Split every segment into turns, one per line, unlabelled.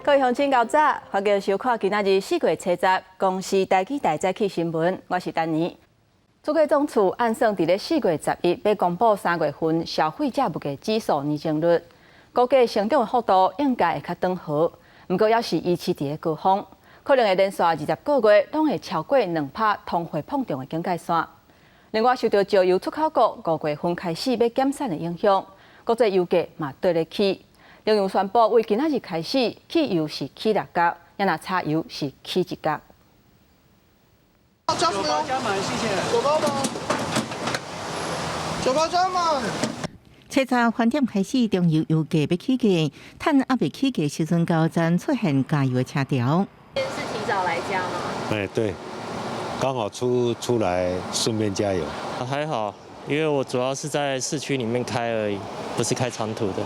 各位乡亲高早，欢迎收看今仔日4月7日公视台记台早起新闻，我是丹妮。主计总处按算伫咧4月11要公布3月份消费者物价指数年增率，估计成长的幅度应该会较长和，不过也是维持伫咧高峰，可能会连续20个月拢会超过2%通货膨胀的警戒线。另外，受到石油出口国5月份开始要减产的影响，国际油价嘛对咧起。中油宣布，为今仔日开始，汽油是起6角，也那柴油是起1角。
9包加满，谢谢。9包吗？9包加满。
7早饭店开始，中油油价要起价，碳还未起价时阵，加油站出现加油的车条。
今天是提早来加吗？
哎，对，刚好出来顺便加油。
还好，因为我主要是在市区里面开而已，不是开长途的。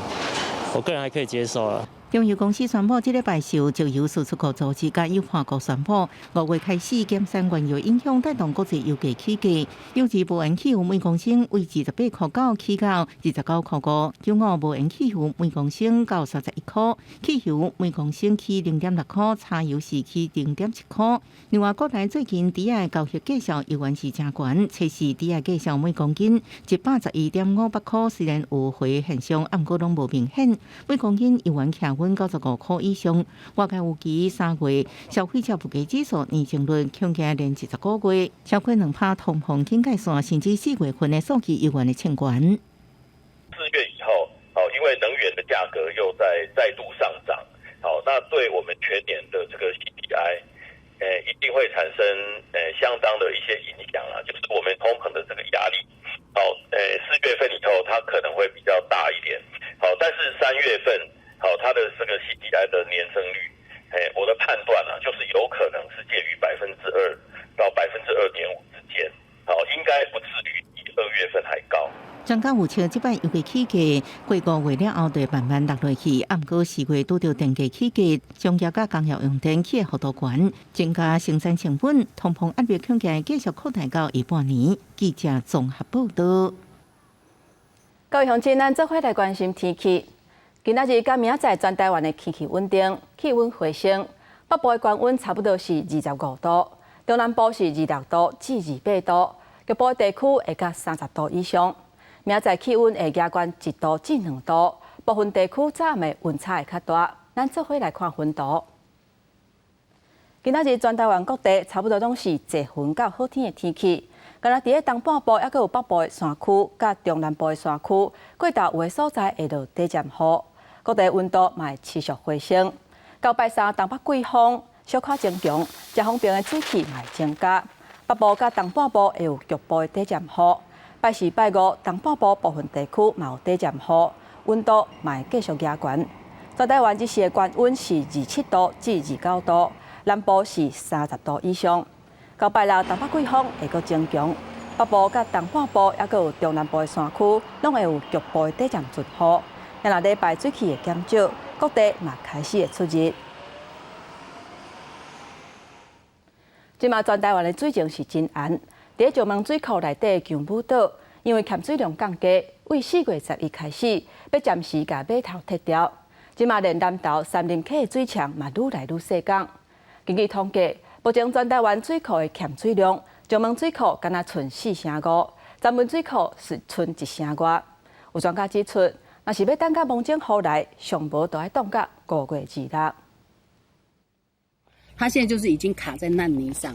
我个人还可以接受了。
中油公司宣布，这礼拜受石油输出国组织甲油化国宣布，5月开始减产原油影响，带动国际油价起价。油质无盐汽油每公升为28块9起到29块5，九五无盐汽油每公升到31块，汽油每公升起0.6块，柴油是起0.7块。另外，国内最近猪仔交易价数依然是真悬，测试猪仔价数每公斤111.58块，虽然有回现象，不过拢无明显。每公斤依然徛稳95块以上。外界预期3月消费者物价指数年增率恐惊连10个月，超过2%通膨警戒线，甚至4月份的数据依然的欠悬。
4月以后，因为能源的价格又再度上涨，那对我们全年的这个 CPI，一定会产生相当的一些影响啊，就是我们通膨的这个压力。4月份以后它可能会比较大一点，但是3月份。它的这个 CPI 的年增率，我的判断啊，就是有可能是介于2%到2.5%之间，应该不至于比2月份还高。
专家预测，这摆油价起价，过5月了后就慢慢落落去。不过4月拄到电价起价，商业甲工业用电起的幅度悬，增加生产成本，通膨压力恐惊继续扩大到下半年。记者综合报道。
各位乡亲，咱做伙来关心天气。今仔日甲明仔载，全台湾的天气稳定，气温回升。北部的高温差不多是25度，中南部是26度至28度，局部地区会到30度以上。明仔载气温会加悬1度至2度，部分地区早暗的温差会较大。咱做伙来看云图。今仔日全台湾各地差不多拢是侪云到好天的天气。敢若伫咧东半部，还佫有北部的山区、甲中南部的山区，过昼有的所在会落短暂雨。各地温度嘛会持续回升。到拜三，东北季风小可增强，遮方面的水汽嘛会增加。北部甲东半部会有局部的短暂雨。拜四、拜五，东半部部分地区嘛有短暂雨，温度嘛会继续加悬。全台湾这时的高温是27度至29度，南部是30度以上。到拜六，东北季风会阁增强，北部甲东半部还佫有中南部的山区，拢会有局部的短暂阵雨。若礼拜水汽会减少，各地嘛开始会出日。即马全台湾的水情是真暗，伫石门水库内底的强武岛，因为欠水量降低，为4月11开始要暂时甲码头撤掉。即马连南投、三林溪的水墙嘛愈来愈细降。根据统计，目前全台湾水库的欠水量，石门水库敢若剩4成5，闸门水库是剩1成外。有专家指出，若是要等到蒙井雨来，上无都要等到5月26。
它现在就是已经卡在烂泥上。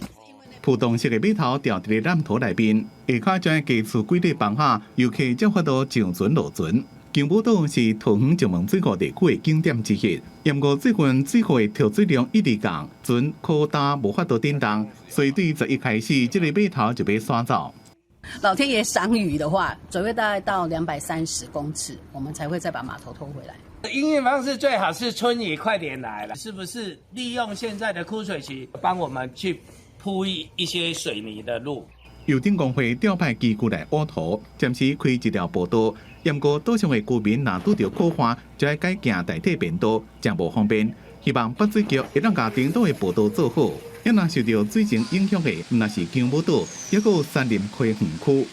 浦东式的码头调伫咧南投内面，下骹将加厝几个房下，游客才法度上船落船。金武岛是桃园石门水库地区的景点之一，不过最近水库的调水量一直降，船可大无法度顶动，所以对11开始，这个码头就被刷走。
老天爷赏雨的话，水位大概到230公尺，我们才会再把码头拖回来。
营运方式最好是春雨快点来了，是不是利用现在的枯水期，帮我们去铺一些水泥的路？
邮电工会调派机构来挖土，暂时开一条步道。不过岛上的居民若拄到扩花，就要改行代替便道，真无方便。希望北水局会当甲顶岛的步道做好。也若受到水情影响的，毋若是金武岛，还有三林溪园区。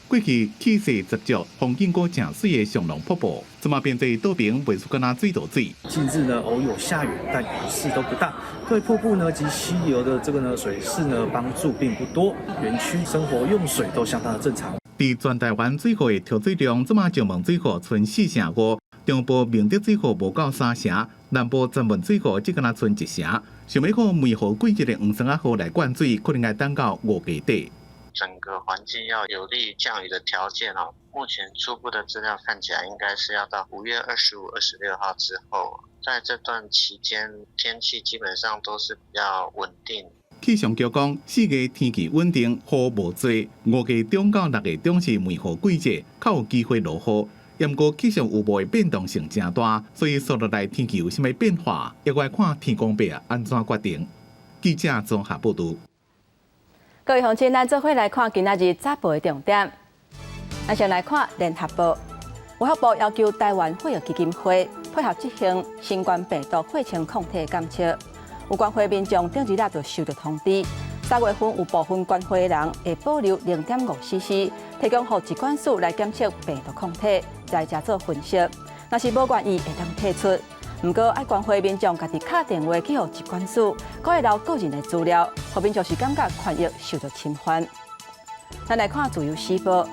过去气势十足、风景过正水的上龙瀑布，即马变作岛边袂输干那水倒水。
近日呢，偶有下雨，但雨势都不大，对瀑布呢及溪流的这个呢水势呢帮助并不多，园区生活用水都相当的正常。
伫全台湾最高的调水量，即马石门水库剩4成5，中部明德水库无到3成，南部曾文水库只敢若剩1成。想要看梅雨季节的黄山河来灌水，可能要等到5月底。
整个环境要有利于降雨的条件哦，目前初步的资料看起来应该是要到5月25、26号之后，在这段期间天气基本上都是比较稳定。
气象局讲，4月天气稳定，雨无多，5月中到6月中是梅雨季节，较有机会落雨。不过气象预报的变动性真大，所以接落来天气有啥物变化，也要看天公伯安怎决定。记者综合报道。
各位乡亲，咱做伙来看今仔日早报的重点。咱先来看联合报，卫福部要求台湾血液基金会配合执行新冠病毒血清抗体检测。有关会民众顶一日就收到通知，3月份有部分关会的人会保留0.5cc， 提供予疾管署来检测病毒抗体，再加做分析。若是无愿意，会当退出。不过，爱关会民众家己打电话去予疾管署，搁会留个人的资料，后面就是感觉权益受到侵犯。咱来看自由时报，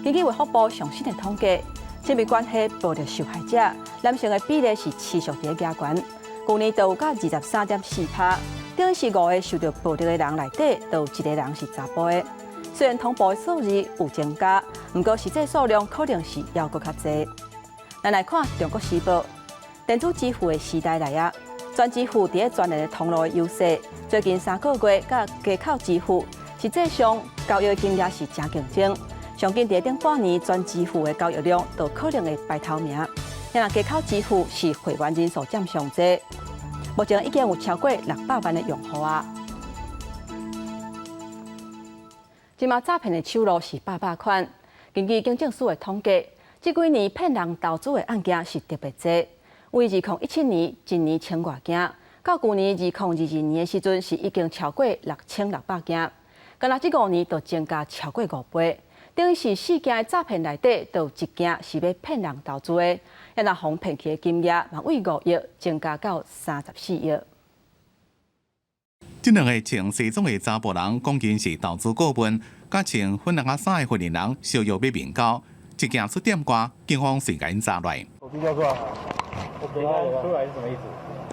根据卫福部上新的统计，亲密关系暴力受害者男性的比例是持续在加悬，去年都有到23.4%，等于是5个受到暴力的人内底，都有1个人是查甫的。虽然通报的数字有增加，不过实际数量可能是要搁较侪。咱来看中国时报。电子支付的时代来啊，全支付伫专业的通路的优势。最近3个月，甲街口支付实际上交易金额是真竞争。上近伫顶半年，全支付的交易量都可能会排头名。因为街口支付是会员人数占上侪，目前已经有超过600万的用户啊。今嘛诈骗的手路是百款，根据警政署的统计，这几年骗人投资的案件是特别多。为2017年一年1000多件，到去年2022年的时阵是已经超过6600件，敢若这5年就增加超过5倍，等于是4件诈骗内底都有1件是要骗人投资的，也若被骗去的金额嘛为5亿增加到34亿。
这2个穿西装的查甫人，讲紧是投资顾问，甲穿粉红衫的发言人相约要面交，一件出店挂，警方随甲因抓来。
出来是什么意思？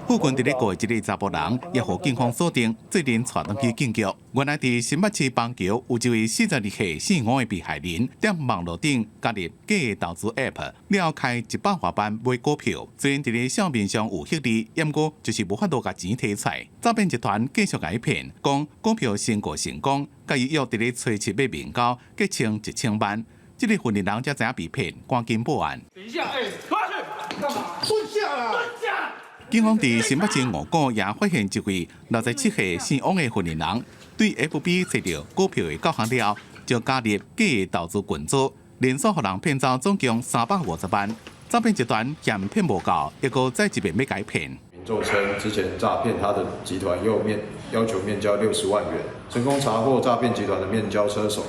附近伫咧过一个查甫人，也互警方锁定，最近带登去警局。原来伫新北市邦桥有一位42岁45的被害人，踮网络顶加入假的投资 App， 了开100多万买股票。虽然伫咧账面上有获利，不过就是无法度甲钱摕出来。诈骗集团继续甲伊骗，讲股票申购成功，甲伊约伫咧初7要面交，结清1000万。这个份人才知影被骗，赶紧报案。
等一下，快去！干嘛？蹲下啦！蹲下！
警方伫新北市五股也发现一位67岁姓王的份人，对 FB 找到股票的构行了，就加入假的投资群组，连续互人骗走总共350万。诈骗集团嫌骗无够，一个再一遍要改骗。
民众称之前诈骗他的集团又要求面交60万元，成功查获诈骗集团的面交车手。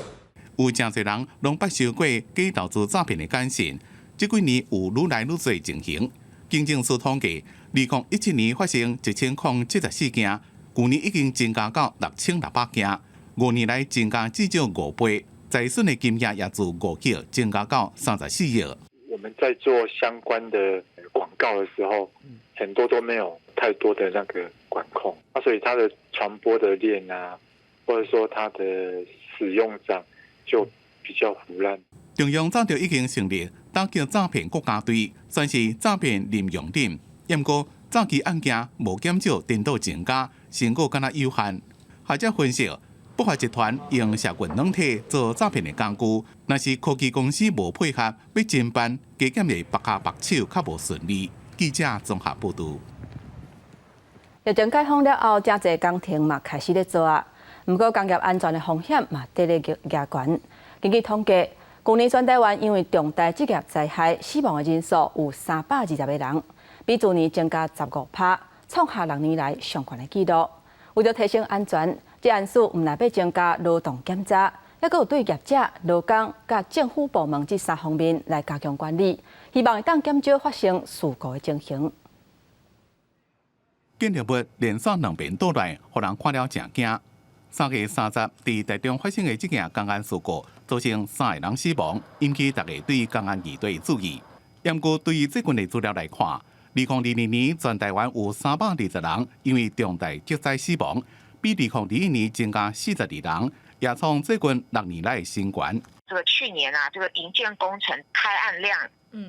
有真侪人拢捌受过假投资诈骗的简讯，这几年有愈来愈多情形。警政署统计，2017年发生1074件，去年已经增加到6600件，5年来增加至少5倍，财损的金额也自5亿增加到34亿。
我们在做相关的广告的时候，很多都没有太多的那个管控，所以它的传播的链啊，或者说它的使用上就比较腐烂。
中央早就已经成立打击诈骗国家队，算是诈骗零容忍。不过早期案件无减少，颠倒增加，成果敢若有限。学者分析，不法集团用社群软体做诈骗的工具，若是科技公司无配合，要侦办加减会白卡白手，较无顺利。记者综合报道。
疫情解封了后，真侪工程嘛开始咧做啊。不过工业安全的风险嘛得咧加悬。根据统计，去年全台湾因为重大职业灾害死亡的人数有320个人，比去年增加15%，创下6年来上悬的纪录。为了提升安全，这案署唔但要增加劳动检查，还有对业者、劳工、甲政府部门这3方面来加强管理，希望会当减少发生事故的情形。
建筑物连续2遍倒来，互人看了真惊。3月30日，在台中发生的这件公安事故，造成3个人死亡，引起大家对公安议队注意。不过，对于最近的资料来看，2022年全台湾有320人因为重大救灾死亡，比2021年增加42人，也创最近6年来的新高。
这个去年啊，这个营建工程开案量，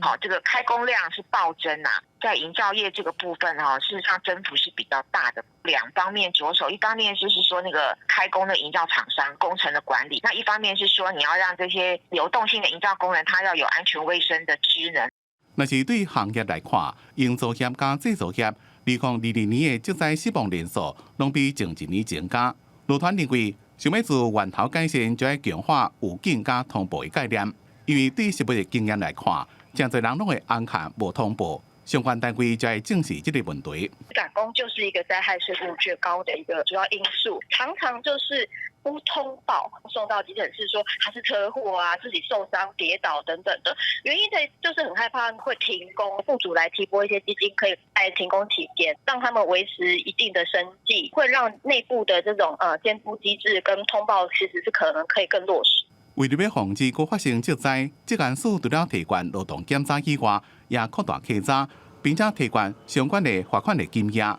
好，这个开工量是暴增啊。在营造业这个部分哈，事实上增幅是比较大的。2方面着手，一方面就是说那个开工的营造厂商工程的管理，那一方面是说你要让这些流动性的营造工人他要有安全卫生的职能。
若是对行业来看，营造业加制造业，2022年的救灾死亡人数拢比前一年增加。劳团认为，想要自源头改善，就要强化有警加通报的概念，因为对实物的经验来看，真侪人拢会按卡无通报。相关单位就要正视这个问题。
赶工就是一个灾害事故最高的一个主要因素，常常就是不通报，送到急诊室说他是车祸啊，自己受伤、跌倒等等的，原因就是很害怕会停工，雇主来提拨一些基金，可以在停工期间让他们维持一定的生计，会让内部的这种监督机制跟通报其实是可能可以更落实。
为了要防止再发生救灾，职安署除了提悬劳动检查以外，也扩大稽查，并且提悬相关的罚款的金额。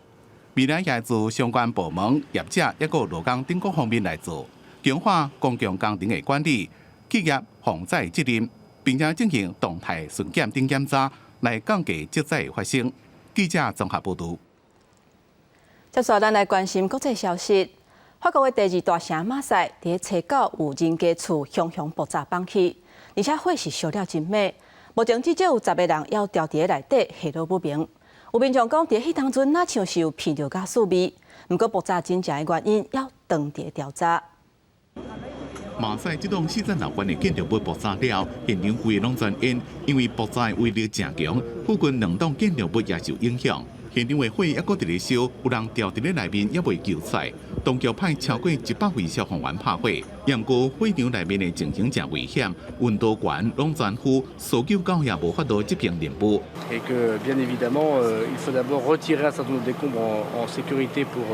未来也自相关部门、业者抑个劳工等各方面来做，强化公共工程的管理、企业防灾责任，并且进行动态巡检等检查，来降低救灾的发生。记者综合报道。
接下来，咱来关心国际消息。法国的第2大城马赛，伫车角有人家厝熊熊爆炸放起，而且火势烧了真猛。目前至少有10个人要掉伫内底，下落不明。有民众讲，伫迄当阵哪像是有闻到甲死味，不过爆炸真正的原因要当地调查。
马赛这栋40楼高的建筑物爆炸了，现场规拢全烟，因为爆炸威力真强，附近2栋建筑物也受影响。现场的火还搁伫咧烧，有人掉伫咧内面也未救出来。当局派超过100位消防员拍火，不过火场内面的情形真危险，温度高，拢全呼搜救狗也无法度执行任务。
Et que bien évidemment, il faut d'abord retirer un certain nombre de décombres en sécurité pour.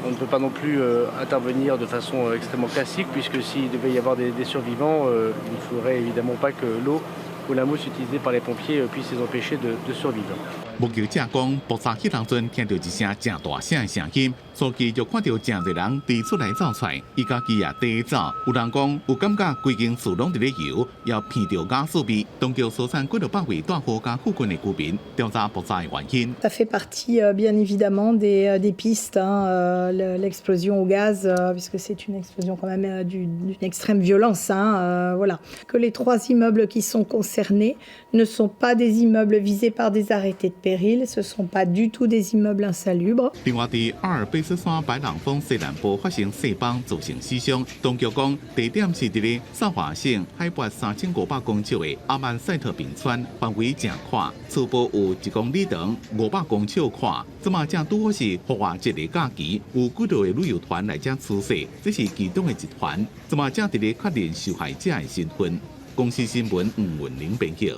On ne peut pas non plus intervenir de façon extrêmement classique, puisque s'il devait y avoir des survivants, il ne faudrait évidemment pas que l'eau ou la mousse utilisée par les pompiers puisse les empêcher de survivre.
目击者讲，爆炸迄当阵听到一声真大声的声音，所以就看到真侪人伫出来走出来，伊家己也跟走。有人讲有感觉规间厝拢伫咧摇，也闻到假死味。当局疏散几600位大河加附近的居民，调查爆炸的原因。
Ça fait partie bien évidemment des pistes, l'explosion au gaz, puisque c'est une explosion quand même d'une extrême violence. Voilà. Que les 3 immeubles qui sont concernés ne sont pas des immeubles visés par des arrêtés de péril, ce ne sont pas du tout des immeubles insalubres.
另外，伫阿尔卑斯山白朗峰西南部发生细崩，造成死伤。当局讲，地点是伫咧萨华省海拔3500公尺的阿曼塞特平川，范围正宽，初步有1公里长，500公尺宽。这嘛正拄好是复活节的假期，有几多的旅游团来这出席，这是其中的一团。这嘛正伫咧确认受害者的身份。公司新闻吴文玲编辑。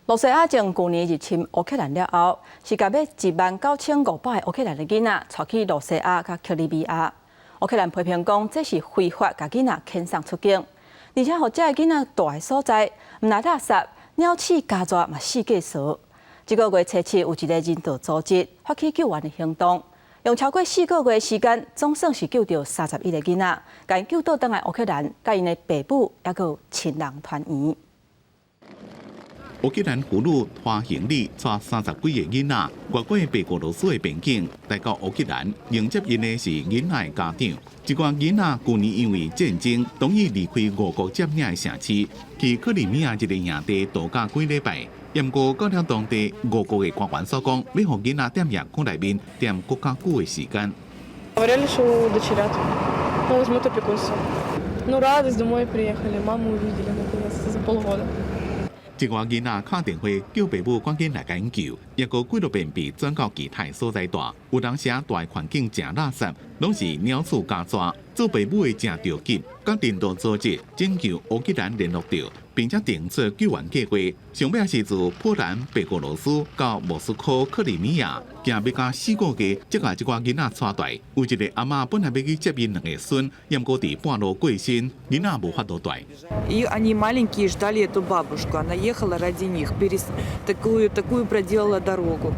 罗西亚从去年入侵乌克兰了后，是甲要19500个乌克兰的囡仔带去罗西亚甲克里米亚。乌克兰批评讲，这是非法甲囡仔遣送出境，而且互这个囡仔住的所在，毋拿垃圾、鸟鼠、家雀嘛四界扫。这个月初7有一个人道组织发起救援的行动，用超过4个月时间，总算是救到31个囡仔，甲因救倒转来乌克兰，甲因的爸母还有亲人团圆。
乌克兰妇女拖行李带30几个囡仔，越过白俄罗斯的边境，来到乌克兰，迎接因的是囡仔的家长。一寡囡仔去年因为战争，同意离开俄国占领的城市，去克里米亚一个营地度假几礼拜。不过，到了当地，俄国的官员所讲，要让囡仔踮夜空内面踮更加久的时间。
Говорили, что удочерят. Мы возьмут опекунство. Ну, радость, домой приехали, маму увидели наконец-то за полгода.
一外囡仔打电话叫爸母赶紧来甲因救，也个几多遍被转到其他所在住。有当时住的环境真垃圾，拢是鸟鼠、家雀，做爸母的正着急，甲领导组织拯救乌克兰联络到，并且定出救援计划。上尾是自波兰、白俄罗斯到莫斯科、克里米亚，行要到4个月，才甲这寡囡仔带大。有一个阿嬷本来要去接因2个孙，因过伫半路过身，囡仔无法度带。
И они маленькие ждали эту бабушку. Она ехала ради них, такую проделала дорогу.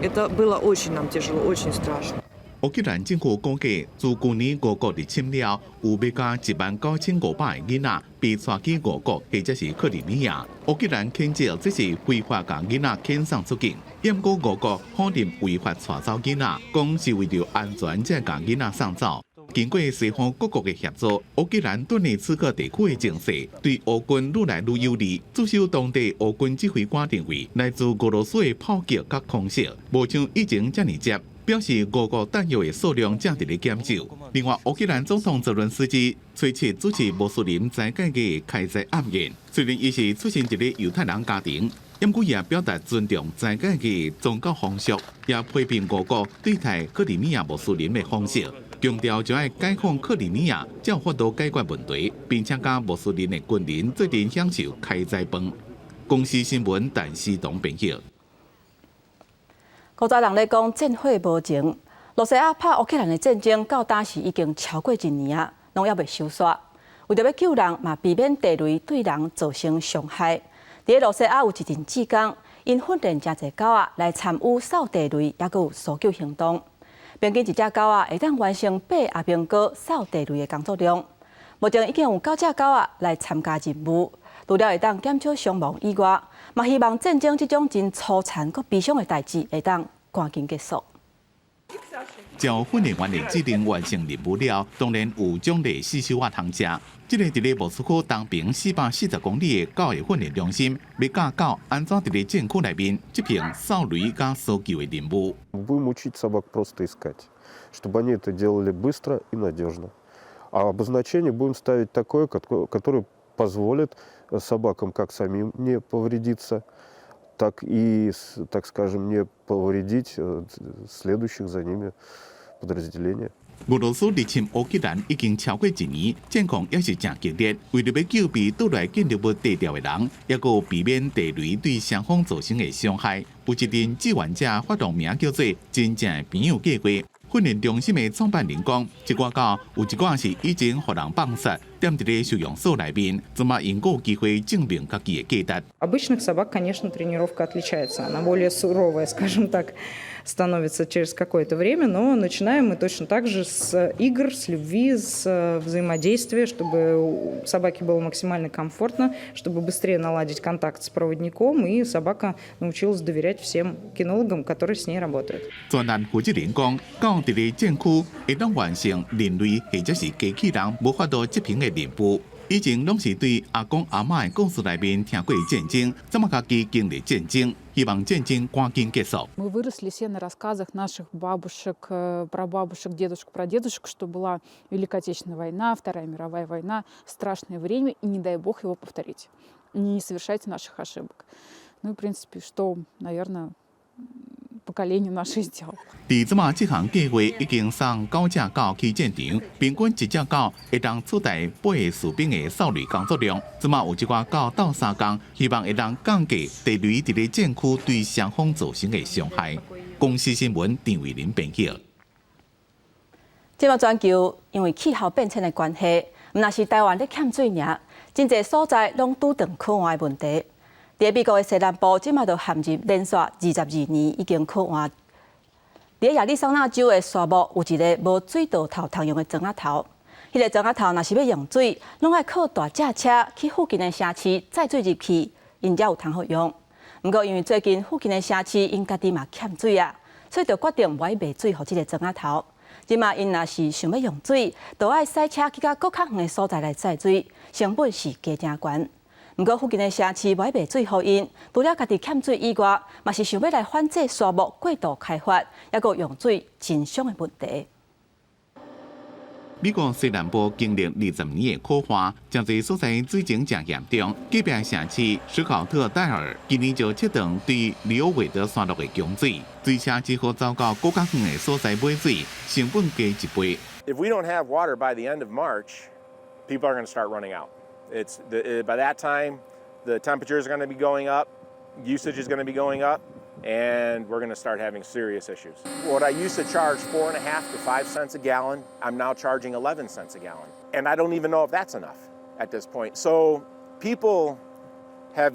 Это было очень нам тяжело, очень страшно.
乌克兰政府估计，自去年5月入侵了，有要加19500个囡仔被带去俄国或者是克里米亚。乌克兰谴责这是非法将囡仔遣送出境，不过俄国否认违法带走囡仔，讲是为了安全才将囡仔送走。经过西方各国的协助，乌克兰顿内此个地区的情势对乌军愈来愈有利。驻守当地乌军指挥官认为，来自俄罗斯的炮击甲空袭，无像以前这么接。表示俄国弹药的数量正伫咧减少。另外，乌克兰总统泽伦斯基推测主持穆斯林斋戒嘅开斋暗宴，虽然伊是出身一个犹太人家庭，不过也表达尊重斋戒嘅宗教风俗，也批评俄国对待克里米亚穆斯林的方式，强调就要解放克里米亚，才有法度解决问题，并且甲穆斯林的军人做阵享受开斋饭。公司新闻陈思彤编辑。
古早人咧讲战火无情，罗西亚拍乌克兰的战争到当时已经超过1年啊，拢还未收煞。为着要救人，嘛避免地雷对人造成伤害。伫罗西亚有一阵志工，因训练真侪狗仔来参与扫地雷，也有搜救行动。平均一只狗仔会当完成8阿兵哥扫地雷的工作量。目前已经有9只狗仔来参加任务，除了会当减少伤亡以外，嘛希望战争这种真粗残佮悲伤的代志会当赶紧结束。
照训练员的指令完成任务了，当然有奖励四手通吃。这个伫咧莫斯科东边440公里的狗的训练中心，要教狗安怎伫咧战区内面执行扫雷加搜救的任务。
Будем учить собак просто искать, чтобы они это делали быстро и надежно. А обозначение будем ставить такое, которое позволит собакам как самим не повредиться, так и, так скажем, не повредить следующих за ними подразделения.
俄罗斯入侵乌克兰已经超过1年，战况也是正激烈。为了要救被倒来建筑物地掉的人，也有避免地雷对双方造成的伤害，有一阵志愿者发动名叫做“真正的朋友”计划。训练中心的创办人讲，一寡狗有一寡是以前互人放杀，踮伫咧收容所内面，怎么因有机会证明家己的价值。
Обычных собак, конечно, тренировка отличается. Она более суровая, скажем так, становится через какое-то время, но начинаем мы точно так же с игр, с любви, с взаимодействия, чтобы собаке было максимально комфортно, чтобы быстрее наладить контакт с проводником, и собака научилась доверять всем кинологам, которые с ней работают.
专案负责人讲，狗伫咧战区会当完成人类或者是机器人无法度执行的任务。以前拢是对阿公阿嬷的故事内面听过战争，怎么家己经历战争？希望战争赶紧结束。
Мы выросли все на рассказах наших бабушек, прабабушек, дедушек, прадедушек, что была Великая Отечественная война, Вторая мировая война, страшное время, и не дай бог его повторить. Не совершайте наших ошибок. Ну и, в принципе, что, наверное, поколение наше сделало.
伫即马这项计划已经送9只狗去战场，平均1只狗会当取代8个士兵的扫雷工作量。即马有一寡狗斗3工，希望会当降低地雷伫咧战区对双方造成的伤害。公司新闻张伟林编辑。
即马全球因为气候变迁的关系，毋但是台湾咧欠水尔，真侪所在拢拄着缺旱的问题。伫美国的西南部，即马就陷入连续22年已经缺旱。伫亚利桑那州的沙漠有一个无水道头通用的庄仔头，迄个庄仔头若是要用水，拢爱靠大架车去附近的城市载水入去，因才有通好用。不过因为最近附近的城市因家己嘛欠水啊，所以就决定买卖水互即个庄仔头。即马因若是想要用水，就爱驶车去到更较远的所在来载水，成本是加真悬。不过附近的城市买卖水互因，除了家己欠水以外，嘛是想要来反制沙漠过度开发，也有用水真伤的问题。
美国西南部经历20年的酷旱，真侪所在水情正严重。隔壁城市史考特戴尔今年就切断对里奥韦德山麓的供水，水车只好走到更较远的所在买水，成本加1倍。
If we don't have water by the end of March, people are going to start running out. By that time, the temperatures are going to be going up, usage is going to be going up, and we're going to start having serious issues. What I used to charge 4.5 to 5 cents a gallon, I'm now charging 11 cents a gallon. And I don't even know if that's enough at this point. So people they're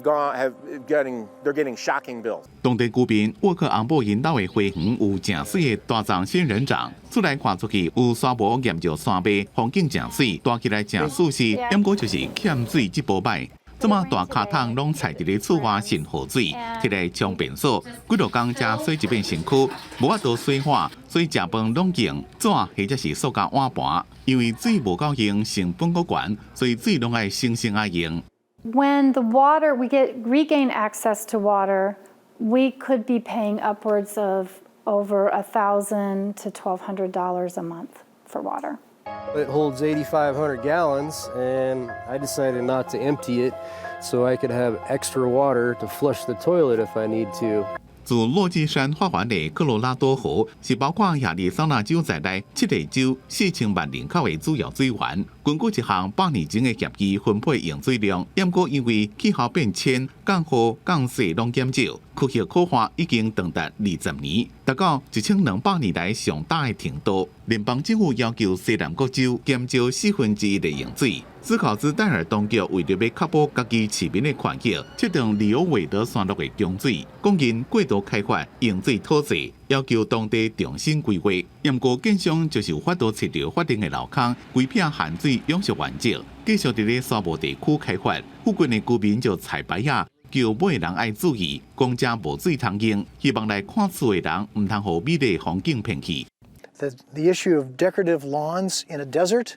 getting shocking bills.
当地居民沃克昂布因岛的花园有正水的大丛仙人掌，出来看出去有沙漠沿着山脉，风景正水，带起来正舒适。不过就是欠水这波摆。这么大卡桶拢踩伫咧厝外新河水，摕来充便所，几落工才洗一遍身躯，无法度洗碗，所以食饭拢用纸或者是塑胶碗盘，因为水无够用，成本高悬，所以水拢爱生生爱用。
When we regain access to water, we could be paying upwards of over $1,000 to $1,200 a month for water.
It holds 8,500 gallons, and I decided not to empty it so I could have extra water to flush the toilet if I need to.
自落基山发源的科罗拉多河是包括亚利桑那州在内7个州4000万人口的主要水源。根据一项100年前的协议分配用水量，不过因为气候变迁、降雨降雪拢减少，区域可化已经长达20年，达到1200年来上大的程度。联邦政府要求西南各州减少1/4的用水。斯考兹戴尔当局为着要确保家己市民的权益，设定里奥韦德山麓的供水，供应过度开发用水土地，要求当地重新规划。不过，建商就是有法度找到法定的漏洞，规避限水养殖原则，继续伫咧沙漠地区开发。附近的居民就采白呀，叫每个人爱注意，公家无水通用，希望来看厝的人唔通互美丽风景骗去。
The issue of decorative lawns in a desert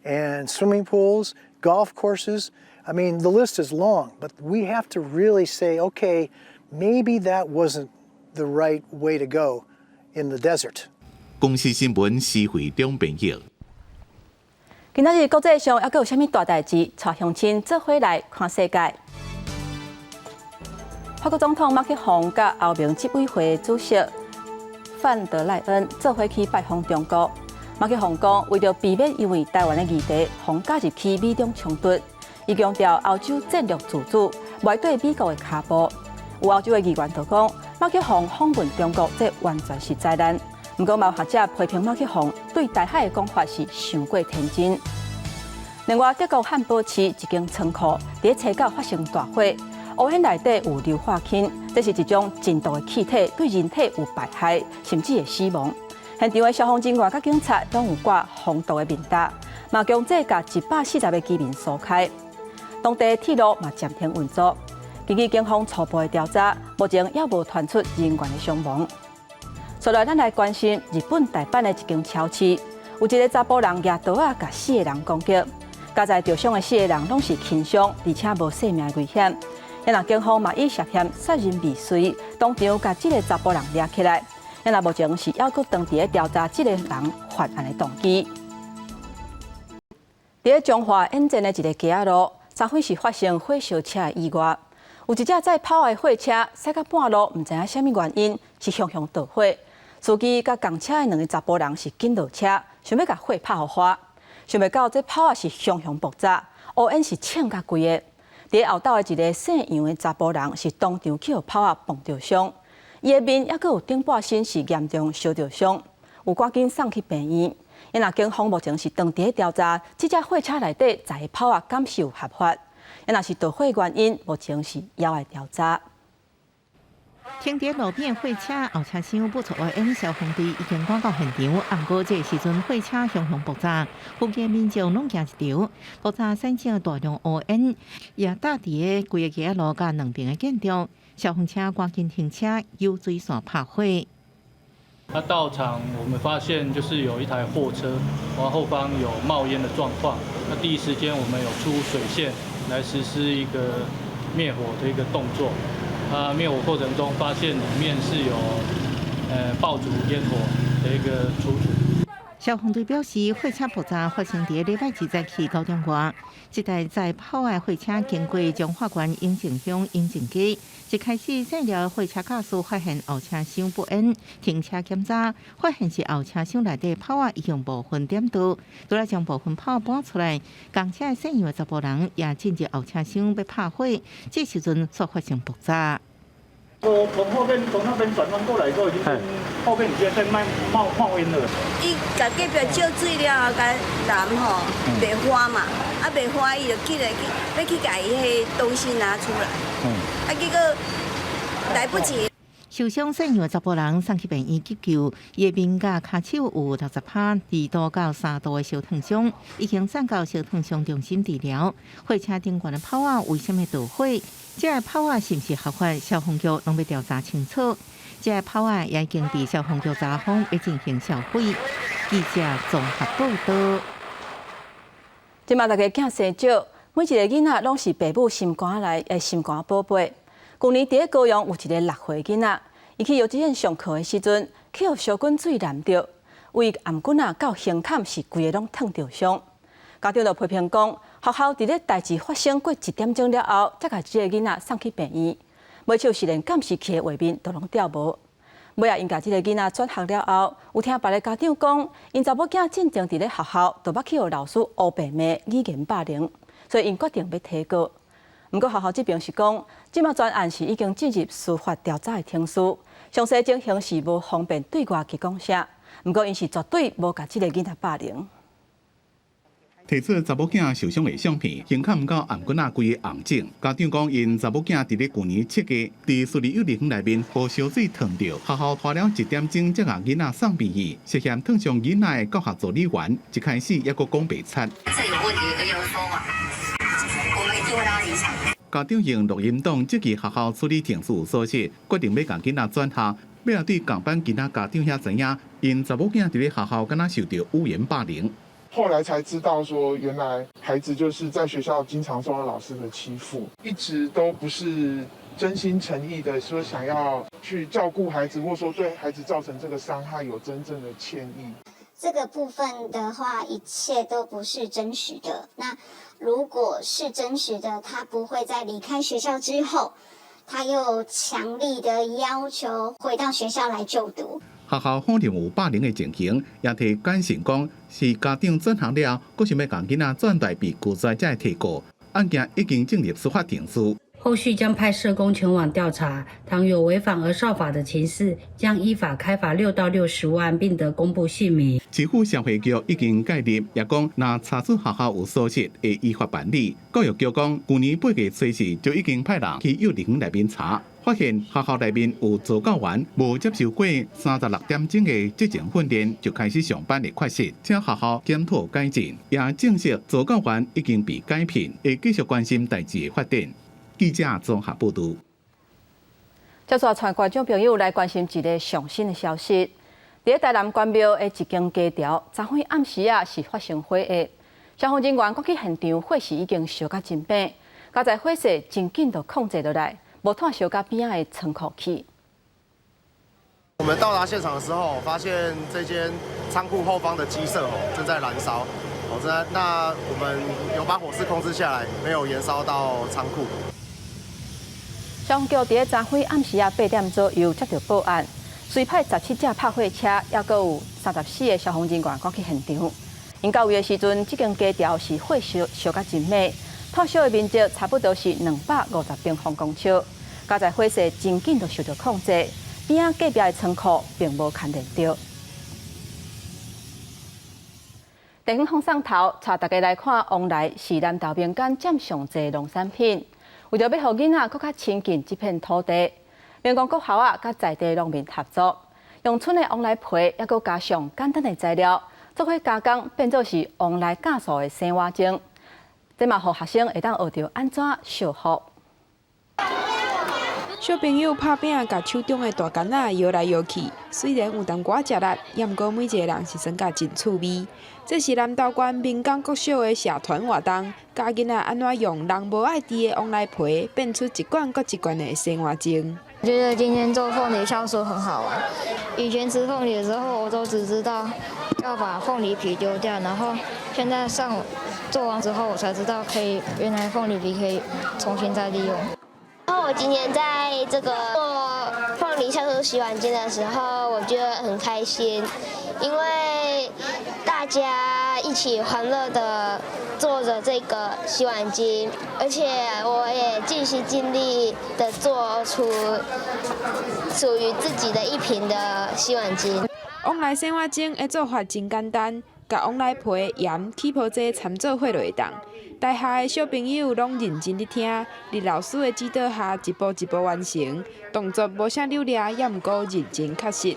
and swimming pools, golf courses. I mean, the list is long, but we have to really say, okay, maybe that wasn't the right way to go in the desert.
公司新闻时会中朋友。
今仔日国际上还阁有啥物大代志？带乡亲做伙来看世界。法国总统马克宏甲欧盟执委会主席范德赖恩做伙去拜访中国。马克宏讲，为着避免因为台湾的议题，宏加入去美中冲突，伊强调欧洲战略自主，袂对美国的脚步。有欧洲的议员就讲，马克宏访问中国，这完全是灾难。不过，有学者批评马克宏对台海的讲法是伤过天真。另外，德国汉堡市一间仓库伫车角发生大火，乌烟内底有硫化氢，这是一种真毒的气体，对人体有败害，甚至会死亡。现场的消防人员甲警察拢有挂防毒的面罩，嘛强制甲140个居民疏开。当地铁路嘛暂停运作。根据警方初步的调查，目前也无传出人员的伤亡。接来，咱来关心日本大阪的一间超市，有一个查甫人举刀甲4个人攻击，加在受伤的4个人拢是轻伤，而且无性命危险。因警方嘛以涉嫌杀人未遂，当场甲这个查甫人抓起来。因目前是还阁当地调查这个人犯案的动机。伫中华沿线的一个街路，3岁是发生火烧车的意外。有一架载炮的货车驶到半路，唔知影什么原因是向导火。司机甲共车的2个查甫人是紧落车，想要甲火拍互花，想袂到这炮啊是向爆炸，乌烟是呛甲规个。伫后道的一个姓杨的查甫人是当场去互炮啊碰着伤，伊的面还阁有顶半身是严重烧着伤，有赶紧送去病院。因警方目前是当地调查，这架货车内底载的炮啊敢是有合法。因是导火原因，目前是还在调查。
停伫路边货车后车厢不错的消防队已经赶到现场，不过这时阵货车向爆炸，附近民众拢惊一跳。爆炸产生大量乌烟，也打伫个规个街路甲2边的建筑，消防车赶紧停车，有水线拍火。
那到场，我们发现就是有一台货车，然后后方有冒烟的状况。那第一时间我们有出水线来实施一个灭火的一个动作。灭火过程中发现里面是有爆竹烟火的一个出土。
消防队表示，火车爆炸发生伫礼拜2早起9点外，一台载炮的火车经过中华县永靖乡永靖街，一开始载了火车驾驶发现后车厢不安，停车检查，发现是后车厢内底炮已经部分点倒，除了将部分炮搬出来，共车的剩余10个人也进入后车厢要拍火，这时阵所发生爆炸。
从那边转弯过来之后，已经后面已经在冒烟了。
伊甲隔壁照水了，甲燃吼，袂花嘛，袂花伊就起来要去甲伊迄东西拿出来，结果来不及。
受伤剩余10个人送去病院急救，伊的面甲骹手有60%、2度到3度的烧烫伤，已经送到烧烫伤中心治疗。火车顶悬的炮仔为什么导火？这个炮仔是不是合法？消防局拢要调查清楚。这个炮仔也已经被消防局查封，要进行销毁。记者综合报道。
即马大家囝生少，每一个囡仔拢是爸母心肝内的心肝宝贝。去年伫高雄有一个6岁囡仔，伊去幼稚园上课的时阵，去互小滚水淋着，为颔棍到胸坎是规个拢烫着伤。家长就批评讲，学校伫咧代志发生过1点钟了后，才甲这个囡仔送去病院。尾笑是连监视器的画面都拢调无。尾啊，因甲这个囡仔转学了后，有听别个家长讲，因查某囝进前伫咧学校，就捌去互老师黑白骂语言霸凌，所以因决定要提告。不过学校这边是讲，即马专案是已经进入司法调查的程序，详细情形是无方便对外去讲啥。不过因是绝对无甲这个囡仔霸凌。
提出查某囝受伤的相片，胸坎唔到颔棍仔规个红肿。家长讲，因查某囝伫咧去年7月，伫私立幼儿园内面被烧水烫着，学校拖了1点钟才甲囡仔送病院。涉嫌烫伤囡仔的教学助理员，一开始也阁讲袂出。
这有问题都要说完，我们一定会让他理解。
家长用录音档接去学校处理情绪所写，决定要甲囡仔转校。要对共班其他家长遐知影，因查某囝伫咧学校敢若受到语言霸凌。
后来才知道说，原来孩子就是在学校经常受到老师的欺负，一直都不是真心诚意的说想要去照顾孩子，或说对孩子造成这个伤害有真正的歉意。
这个部分的话，一切都不是真实的。那如果是真实的，他不会在离开学校之后，他又强力的要求回到学校来就读。
学校否认有霸凌的情形，也提简讯讲是家长转学了，阁想要将囡仔转代被拒绝才提告。案件已经进入司法程序。
后续将派社工前往调查，倘有违反儿少法的情事，将依法开罚6到60万，并得公布姓名。
市府社会局已经介入，也讲若查出学校有疏失，会依法办理。教育局讲，去年8月初时就已经派人去幼儿园内面查，发现学校内面有助教员无接受过36点钟的职前训练就开始上班的缺失，请学校检讨改进，也证实助教员已经被改聘，会继续关心代志的发展。记者综合报道。
接续传观众朋友来关心一个上新的消息，在台南关庙的一间家条，昨昏暗时是发生火灾，消防人员赶去现场，火势已经烧到真平，加在火势真紧就控制落来，无拖烧到边仔的仓库去。
我们到达现场的时候，发现这间仓库后方的鸡舍正在燃烧。那我们有把火势控制下来，没有延烧到仓库。
消防局伫昨昏暗时8点左右接到报案，随派17架拍火车，也阁有34个消防人员赶去现场。因到位的时阵，这间家条是火烧到真猛，破烧的面积差不多是250平方公尺。加在火势真紧就受到控制，边仔隔壁的仓库并无牵连到。地方风上头，带大家来看往来是南投民间占上济农产品。为着要让囡仔更较亲近这片土地，民工国校啊，甲在地农民合作，用村的往来皮，也阁加上简单的材料，做伙加工，变做是往来酵素的生活精。这嘛，让学生会当学着安怎烧福。
小朋友拍饼，甲手中的大杆仔摇来摇去，虽然有淡薄仔食力，也毋过每一个人是算甲真趣味。这是南投县民间国小的社团活动，教囡仔安怎用人无爱滴的往来皮，变出一罐搁一罐的生活精。
我觉得今天做凤梨酵素很好玩。以前吃凤梨的时候，我都只知道要把凤梨皮丢掉，然后现在做完之后，我才知道原来凤梨皮可以重新再利用。
然后我今天在这个做凤梨酵素洗碗巾的时候，我觉得很开心，因为大家一起欢乐的做着这个洗碗巾，而且我也尽心尽力的做出属于自己的一瓶的洗碗巾。
往来洗碗巾的做法真简单，甲往来皮、盐、起泡剂掺做伙就会当。台下的小朋友拢认真伫听，伫老师的指导下一步一步完成，动作无啥溜达，也毋过认真确实。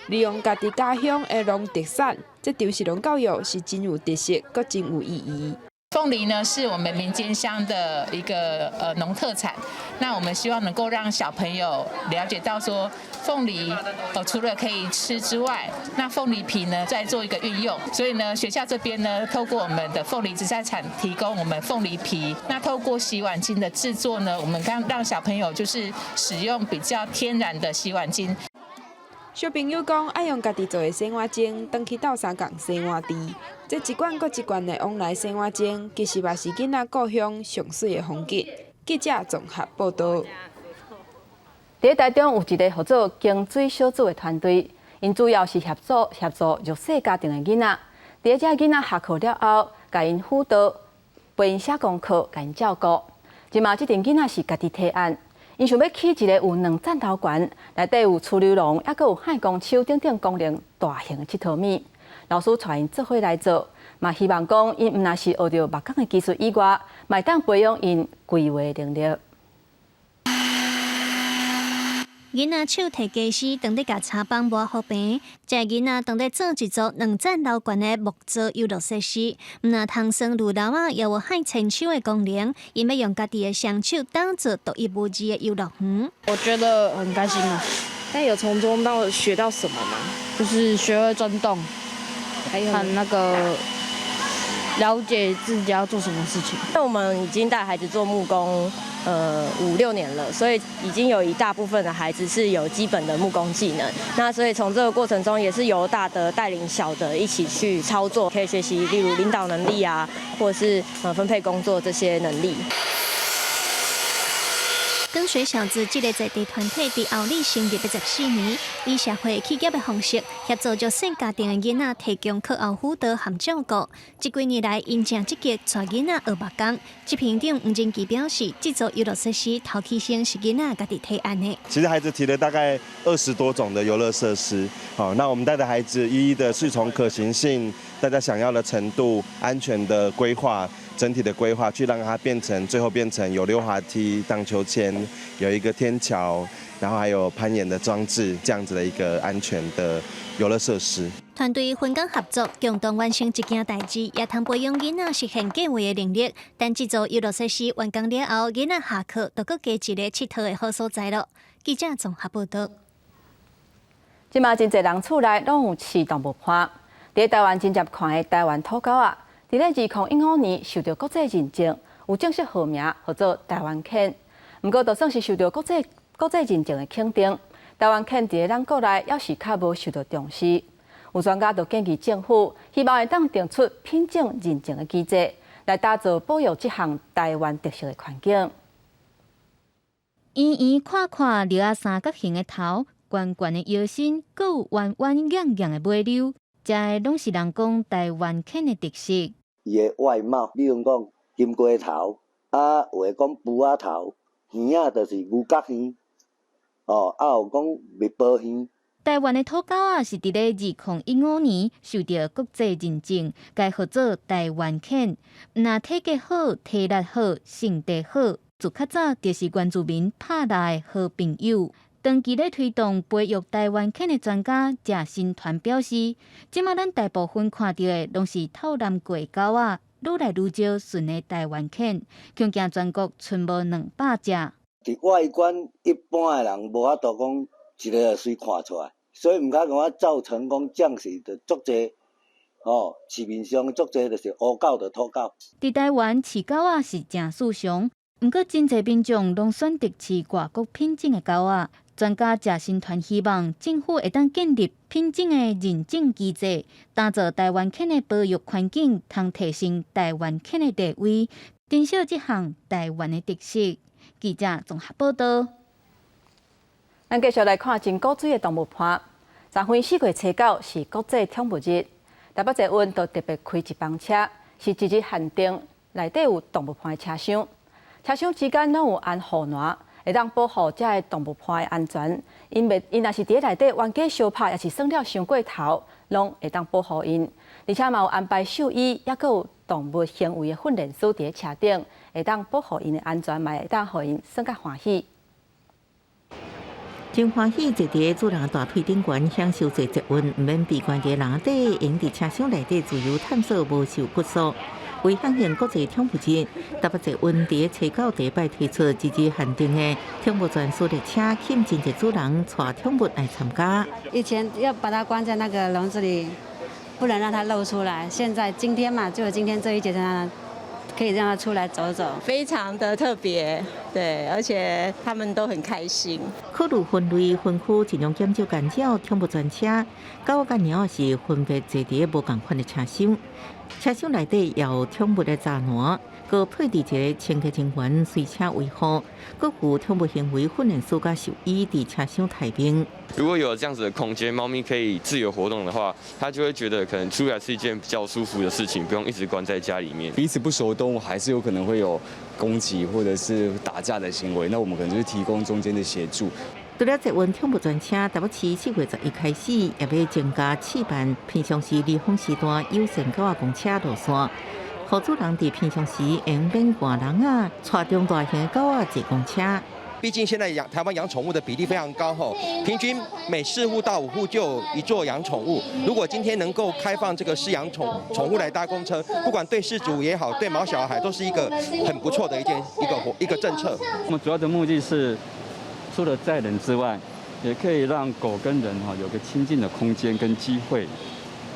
利用家己家乡的农特产，这场实农教育是真有特色，阁真有意义。
凤梨呢是我们民间乡的一个农特产，那我们希望能够让小朋友了解到说，凤梨除了可以吃之外，那凤梨皮呢再做一个运用，所以呢学校这边呢透过我们的凤梨直栽产提供我们凤梨皮，那透过洗碗巾的制作呢，我们让小朋友就是使用比较天然的洗碗巾。
小朋友讲爱用家己做的洗碗巾，回去斗相共洗碗池。这一罐搁一罐的往来洗碗巾，其实也是囡仔故乡上水的风景。记者综合报道。
伫台中有一个合作经水小组的团队，因主要是协助弱势家庭的囡仔。伫遮囡仔下课了后，甲因辅导，陪因写功课，甲因照顾。即马即阵囡仔是家己提案。因想要起一个有2层楼悬，内底有储流笼，还佫有海光手等等功能大型的佚佗面。老师带因做伙来做，嘛希望讲因毋但是学着木工的技术以外，嘛会当培养因规划能力。
囡仔手提家私，当伫甲茶帮磨好平。这囡仔当伫做一座2层楼悬的木造游乐设施，毋但通算路楼啊，也有海牵手的功能。因要用家己的双手打造独一无二的游乐园。
我觉得很开心啊，但有从中学到什么吗？就是学会钻洞，还有那个了解自己要做什么事情。
那我们已经带孩子做木工5、6年了，所以已经有一大部分的孩子是有基本的木工技能。那所以从这个过程中，也是由大的带领小的一起去操作，可以学习例如领导能力啊，或者是分配工作这些能力。
跟随小子这个在地团体伫后里成立14年，以社会企业的方式协助弱势家庭的囡仔提供课后辅导和照顾。这几年来，因正积极带囡仔学木工。执行长吴仁基表示，这座游乐设施头起先是囡仔家己提案的。
其实孩子提了大概20多种的游乐设施，好，那我们带着孩子一一的是从可行性、大家想要的程度、安全的规划。整体的规划去让它最后变成有溜滑梯、荡秋千，有一个天桥，然后还有攀岩的装置，这样子的一个安全的游乐设施。
团队分工合作，共同完成一件代志，也通培养囡仔实现计划的能力。但这座游乐设施完工了后，囡仔下课就搁加一个佚佗的好所在了。记者综合报道。
即马真侪人厝内拢有饲动物伴，伫台湾真接看的台湾土狗啊。伫咧2015年受到国际认证，有正式号名叫做台湾犬。不过，就算是受到国际认证的肯定，台湾犬伫咧咱国内也是较无受到重视。有专家就建议政府，希望会当定出品种认证的机制，来打造保育这项台湾特色的环境。
圆圆看看，留啊三角形的头，圆圆的腰身，阁有弯弯仰仰的尾溜。这个拢是人讲台湾犬的特色。
伊的外貌，比如讲金龟头，有诶讲布仔头，耳仔就是牛角耳，有讲蜜宝耳。
台湾的土狗啊，是伫咧2015年受到国际认证，该号做台湾犬。若体格好、体力好、性地好，自较早就是原住民拍来的好朋友。长期咧推动培育台湾犬的专家谢新团表示，即马咱大部分看到的拢是透南过狗啊，愈来愈少纯的台湾犬，恐惊全国剩无200只。
伫外观，一般的人无法度讲一个随看出来，所以毋敢讲造成讲将士的足侪，市面上足侪就是乌狗的土狗。
伫台湾饲狗啊是正市场。不过，真侪民众拢选择饲外国品种的狗仔。专家谢新团希望政府会当建立品种的认证机制，打造台湾犬的保育环境，通提升台湾犬的地位，珍惜这项台湾的特色。记者综合报道。
咱继续来看真古水的动物盘。3月4月初9是国际宠物日，台北捷运都特别开一班车，是一日限定，内底有动物盘的车厢。车厢之间拢有安护栏，会当保护这个动物盘的安全。因若是伫内底冤家相拍，也是耍了伤过头，拢会当保护因。而且嘛有安排兽医，也佫有动物行为的训练师伫车顶，会当保护因的安全，嘛会当互因耍甲欢喜。
真欢喜坐伫主人大腿顶悬，享受坐捷运，毋免闭关伫人底，用伫车厢内底自由探索，无受拘束。为响应国际宠物日，台北捷运伫初9第一摆推出一日限定的宠物专属列车，吸引真侪主人带宠物来参加。
以前要把它关在那个笼子里，不能让它露出来。今天嘛，就有今天这一节可以让它出来走走，
非常的特别，对，而且他们都很开心。
考虑分类分区，尽量减少干扰宠物专车。狗甲猫是分别坐伫无同款的车厢，车厢内底也有宠物的栅栏，佮配置一个清洁人员随车维护，佮有宠物行为训练师甲兽医伫车厢台面。
如果有这样子的空间，猫咪可以自由活动的话，它就会觉得可能出来是一件比较舒服的事情，不用一直关在家里面。
彼此不熟的动物还是有可能会有攻击或者是打架的行为，那我们可能就是提供中间的协助。
除了捷运宠物专车，台北市4月11开始，也要增加试办平常时离峰时段优先狗仔公车路线，让主人伫平常时用免赶人啊，带中大型的狗仔坐公车。
毕竟现在台湾养宠物的比例非常高吼，平均每4户到5户就有一座养宠物。如果今天能够开放这个饲养宠物来搭公车，不管对饲主也好，对毛小孩都是一个很不错的一个政策。
我们主要的目的是，除了载人之外，也可以让狗跟人有个亲近的空间跟机会。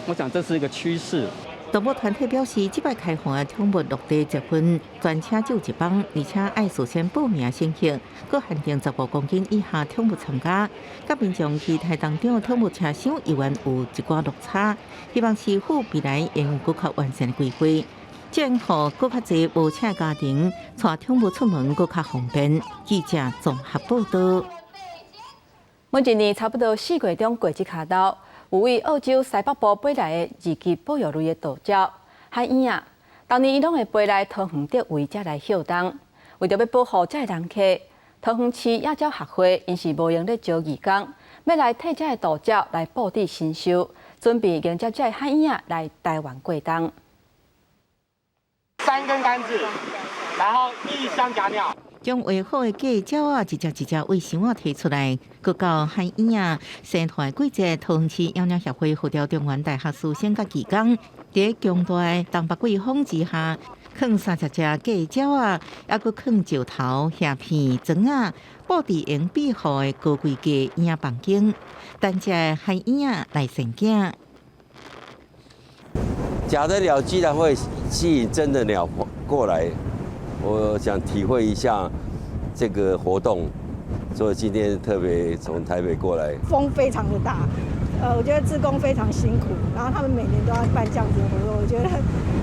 我想这是一个趋势。
动物团体表示，这摆开放的宠物落地捷运专车只有一班，而且爱事先报名申请，佮限定15公斤以下宠物参加。甲民众期待当中的宠物车厢依然有一寡落差，希望市府未来用更较完善的规划，这样互更较侪无车家庭带宠物出门更较方便。记者综合报道。
每一年差不多4月中过这卡道。有位澳洲西北部飞来的二级保育类的岛礁海燕啊，当年伊拢会飞来桃园竹围才来休冬。为着要保护这人客，桃园市野鸟协会因是无用咧招义工，要来替这岛礁来布置新秀，准备迎接这海燕啊来台湾过冬。
3根杆子，然后1箱假鸟。
将画好的假鸟啊，一只一只为箱啊提出来，佮到海燕啊生态季节，桃园市野鸟协会副调中原大学师生甲技工，伫强大的东北季风之下，放30只假鸟啊，还佮放石头、虾片、砖啊，布置用保护的高规格野房间，等这海燕啊来生囝。
假的鸟居然会吸引真的鸟过来。我想体会一下这个活动，所以今天特别从台北过来。
风非常的大，我觉得志工非常辛苦，然后他们每年都要办这样子的活动，我觉得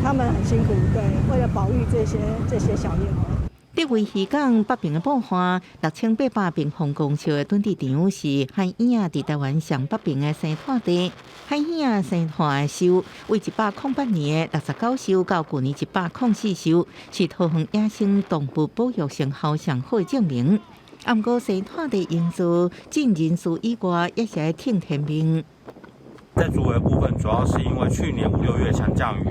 他们很辛苦，对，为了保育这些小燕鸥。
竹围渔港北边的布花，6800平方公尺的土地场是海燕啊，伫台湾上北边的生态地。海燕啊生态的数为108年的69艘，到去年104艘，是桃园野生动物保育成效上好的证明。不过生态地因素进人数以外，也是在挺天命。
在竹围部分，主要是因为去年5、6月强降雨，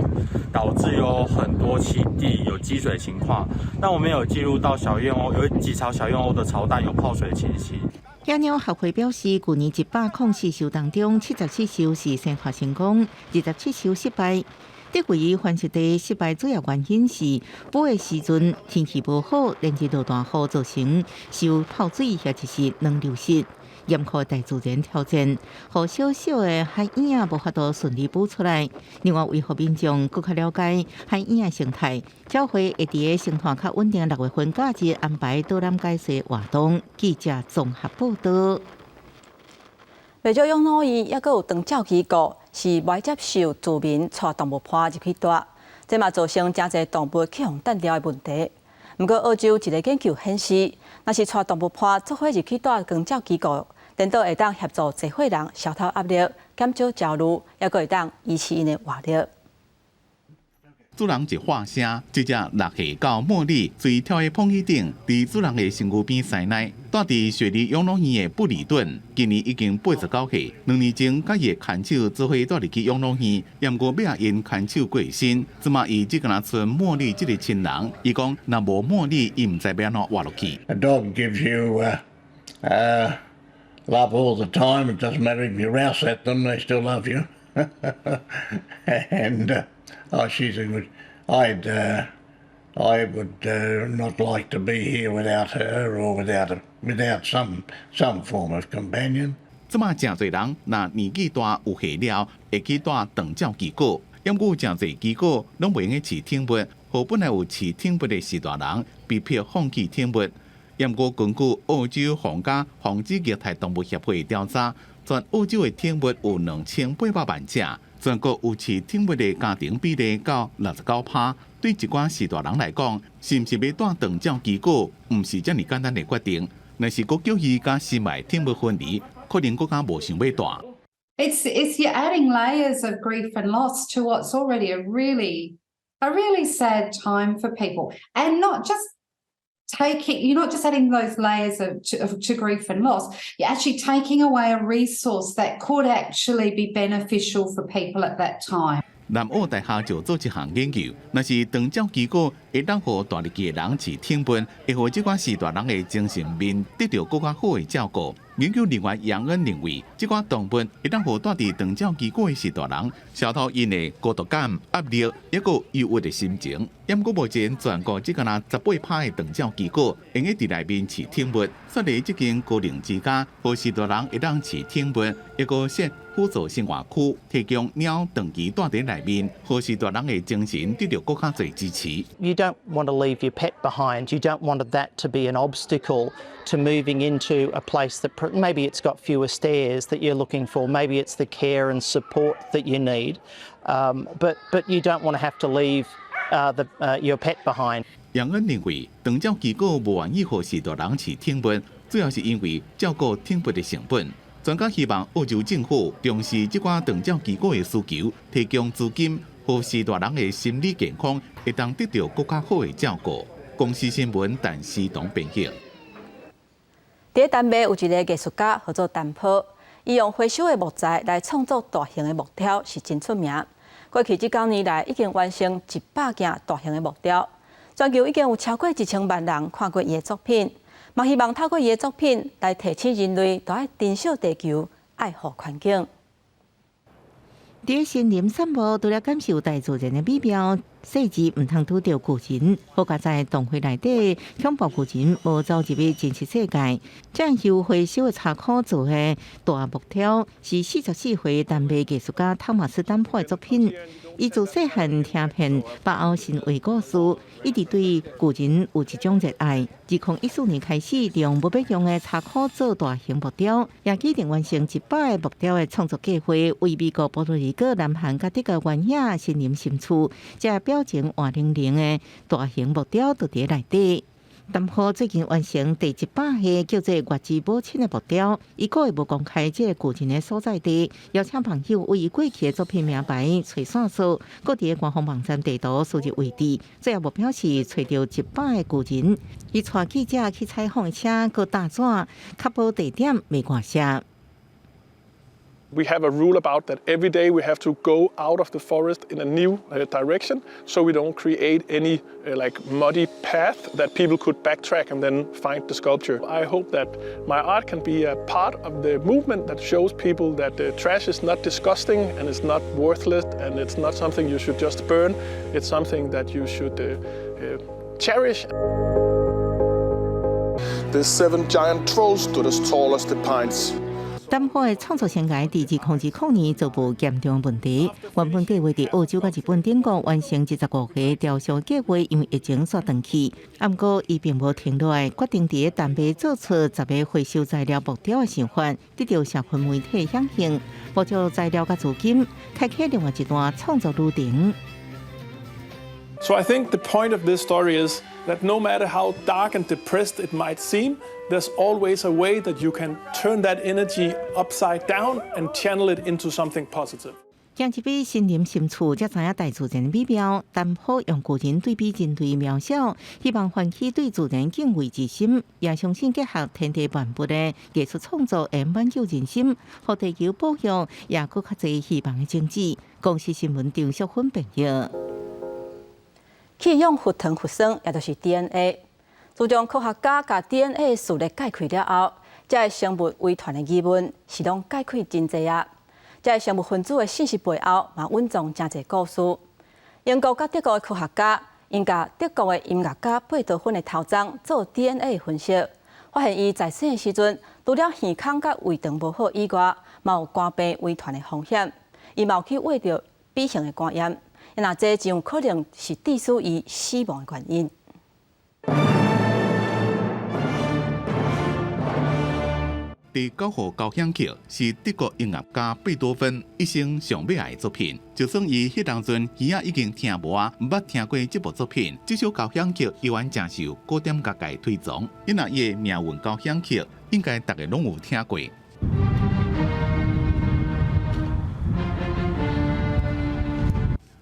导致有很多栖地有积水情况。那我们有记录到小燕鸥有几巢小燕鸥的巢蛋有泡水的情形。
野鸟协会表示，去年104艘当中，77艘是生态成功，27艘失败。竹围繁殖地失败主要原因是捕的时阵天气无好，连日落大雨造成受泡水或者是能流失。严酷大自然挑战，和小小的海影无法度顺利捕出来。另外，为何民众更加了解海影的生态，教会会伫个生态较稳定6月份假日安排导览解说活动。记者综合报道。
未少养老院也有长照机构是未接受住民带动物伴入去住，这嘛造成真侪动物去互单调的问题。不过，澳洲一个研究显示，若是带动物伴做伙入去住长照机构，颠倒会当协助社会人消透压力、减少焦虑，也会当维持因的活力。
主人一话声，这只6岁到茉莉随跳的碰椅顶，伫主人的身躯边塞奶。住伫雪梨养老院的布里顿，今年已经89岁，2年前甲伊的牵手做伙带入去养老院，也过要因牵手过身，即马伊只敢剩茉莉这个亲人。伊讲，若无茉莉，伊唔知要安怎活落去。
A dog gives you love all the time. It doesn't matter if you rouse at them; they still love you. And she's a good. I would not like to be here without her or without some form of companion.
即马真侪人，若年纪大有下了，会去住长照机构，因有真侪机构拢袂用饲宠物，互本来有饲宠物的士大人被迫放弃宠物。因过根据澳洲皇家防止虐待动物协会调查，全澳洲的宠物有2800万只。全国有饲宠物的家庭比例到69%，对一寡士大人来讲，是毋是要住长照机构，毋是遮尔简单的决定。若是佫叫伊甲心爱宠物分离，可能佫较无想要住。
It's you're adding layers of grief and loss to what's already a really sad time for people, and not just. You're not just adding those layers to grief and loss, you're actually taking away a resource that could actually be beneficial for people at that time.
南澳大学就做一项研究，若是长照机构会当互住入去的人饲宠物，会互即款士大人的精神面得到更加好的照顾。研究人员杨恩认为，即款动物会当互住伫长照机构的士大人消除因的孤独感、压力，也个忧郁的心情。因过目前全国只敢若18%的长照机构用喺伫内面饲宠物，设立即间高龄之家，互士大人会当饲宠物，一个设辅助生活区，提供猫长期住伫内面，互士大人的精神得到更加侪支持。
You don't want to leave your pet behind. You don't want that to be an obstacle to moving into a place that maybe it's got fewer stairs that you're looking for. Maybe it's the care and support that you need. But you don't want to have to leave your pet behind.
杨恩认为，长照机构无愿意互士大人饲宠物，主要是因为照顾宠物的成本。专家希望澳洲政府重视这款长照机构的需求，提供资金，互士大人的心理健康会当得到更加好的照顾。公司新闻但时同编辑。
伫丹麦有一个艺术家叫做丹坡，伊用回收的木材来创作大型的木雕，是真出名。过去这9年来，已经完成100件大型的木雕，全球已经有超过1000万人看过伊的作品。嘛，希望透过伊的作品来提醒人类，都爱珍惜地球，爱护环境。
伫森林散步，除了感受大自然的美妙，细致唔通拄到巨人，好加在洞穴内底恐怖巨人无走入去真实世界。这样由回收的茶壳做的大木雕，是44岁丹麦艺术家汤马斯丹坡的作品。伊自细汉听遍北欧神话故事，一直对巨人有一种热爱。2014年开始，利用不必用的茶壳做大型木雕，也决定完成100个木雕的创作计划，为美国波多黎各南韩各地的原野森林深处，这表情活灵灵的大型木雕就伫内底。丹坡最近完成第100个叫做月之母亲的木雕，伊个会无公开这个巨人的所在地，邀请朋友为伊过去的作品名牌找线索，搁伫官方网站地图输入位置，最后目标是找到100个巨人。伊带记者去采访的车，搁打纸，确保地点未外泄。
We have a rule about that every day we have to go out of the forest in a new direction, so we don't create any like muddy path that people could backtrack and then find the sculpture. I hope that my art can be a part of the movement that shows people that trash is not disgusting and it's not worthless and it's not something you should just burn. It's something that you should cherish. the 7 giant trolls stood as tall as the pines.
淡薄的创作生涯伫2002遭无严重问题，原本计划伫澳洲甲日本等国完成15个雕塑计划，因为疫情煞断去。不过，伊并无停落来，决定伫淡尾做出10个回收材料木雕的想法，得到社群媒体响应，募集材料甲资金，开启另外一段创作旅程。
So I think the point of this story is that no matter how dark and depressed it might seem, there's always a way that you can turn that energy upside down and channel it into something positive.
行一笔身临深处，才知影大自然美妙。淡薄用古人对比人类渺小，希望唤起对自然敬畏之心，也相信结合天地万物的艺术创作，会挽救人心，互地球保育，也更较侪希望的种子。公司新闻张淑芬报道。
去用核糖核酸，也就是 DNA。自从科学家把 DNA 序列解开了后，这个生物遗传的疑问是拢解开真侪啊。这个生物分子的信息背后，嘛蕴藏真侪故事。英国甲德国的科学家，因甲德国的音乐家贝多芬的头鬃做 DNA 分析，发现伊在生的时阵，除了耳孔甲胃肠无好以外，嘛有肝病遗传的风险。伊嘛有去胃着 B 型的肝炎。 那这就有可能是致使伊死亡的原因。
第9号交响曲是德国音乐家贝多芬一生上喜爱的作品。就算伊迄当阵耳仔已经听无啊，捌听过这部作品，这首交响曲依然真受古典乐界推崇。因为伊的命运交响曲，应该大家拢有听过。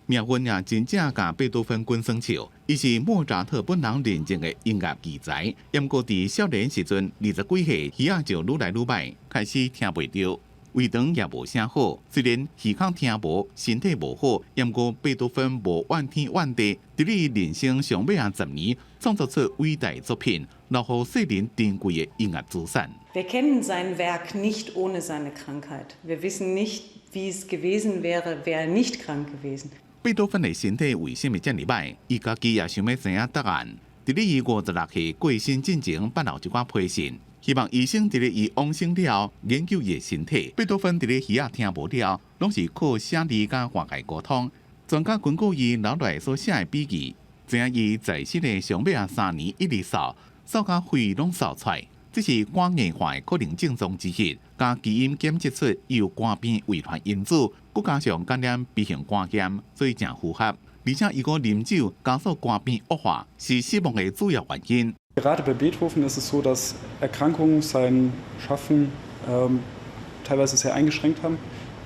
命运也真正甲贝多芬滚生笑，伊是莫扎特本人认证的音乐奇才。不过伫少年时阵，20几岁耳仔就愈来愈歹，开始听袂着，胃肠也无啥好。虽然耳孔听无，身体无好，不过贝多芬无怨天怨地，伫伊人生上尾10年，创作出伟大作品，留予世人珍贵的音乐资产。
Wir kennen sein Werk nicht ohne seine Krankheit. Wir wissen nicht, wie es gewesen wäre, wäre er nicht krank gewesen.
贝多芬的身体为什么这么歹？伊家己也想要知影答案。伫伊56岁过身进前，办了一寡批信，希望医生伫伊往生了后研究伊的身体。贝多芬伫耳仔听无了，拢是靠写字甲外界沟通。专家根据伊脑内所写的笔记，知影伊在世的上尾3年一直扫甲肺拢扫出来。 这是肝硬化的可能症状之一，加基因检测出伊有肝病遗传因子，佮加上感染 B 型肝炎，所以正符合。而且伊个啉酒加速肝病恶化，是死亡的主要原因。
Gerade bei Beethoven ist es so, dass Erkrankungen sein Schaffen teilweise sehr eingeschränkt haben.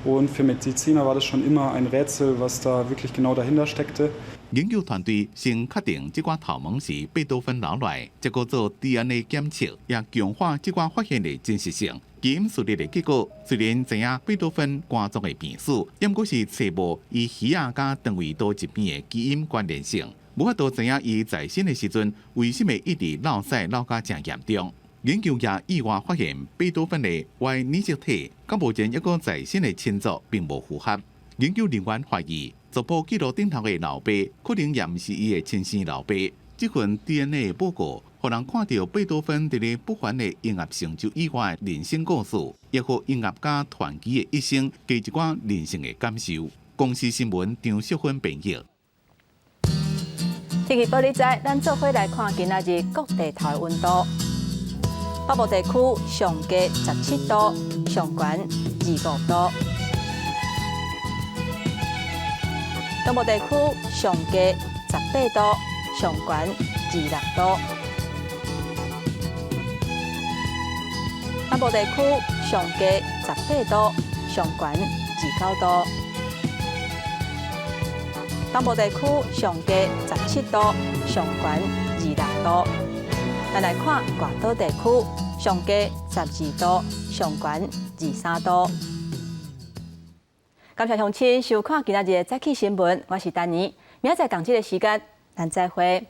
Und für Mediziner war das schon immer ein Rätsel, was da wirklich genau dahinter steckte.
研究团队先确定这寡头毛是贝多芬脑内，结果做 DNA 检测，也强化这寡发现的真实性。基因序列的结果虽然知影贝多芬肝脏的病史，也毋是找无伊耳仔甲肠胃道疾病的基因关联性，无法度知影伊在生的时阵为什么一直落屎落甲真严重。研究也意外发现，贝多芬的 Y 染色体甲目前一个在生的亲族并无符合。研究人员怀疑。 族谱记录顶头的老爸，可能也毋是伊的亲生老爸。这份 DNA 报告，互人看到贝多芬伫咧不凡的音乐成就以外的人生故事，也互音乐家传奇的一生加一寡人性的感受。公司新闻张淑芬编译。
天气报你知，咱做伙来看今仔日各地头的温度。北部地区上低17度，上悬25度。 东部地区上低18度，上悬26度；南部地区上低18度，上悬29度；东部地区上低17度，上悬26度。咱来看外岛地区上低12度，上悬23度。 感谢乡亲收看今仔日的早起新闻，我是丹妮，明仔载同这个时间，咱再会。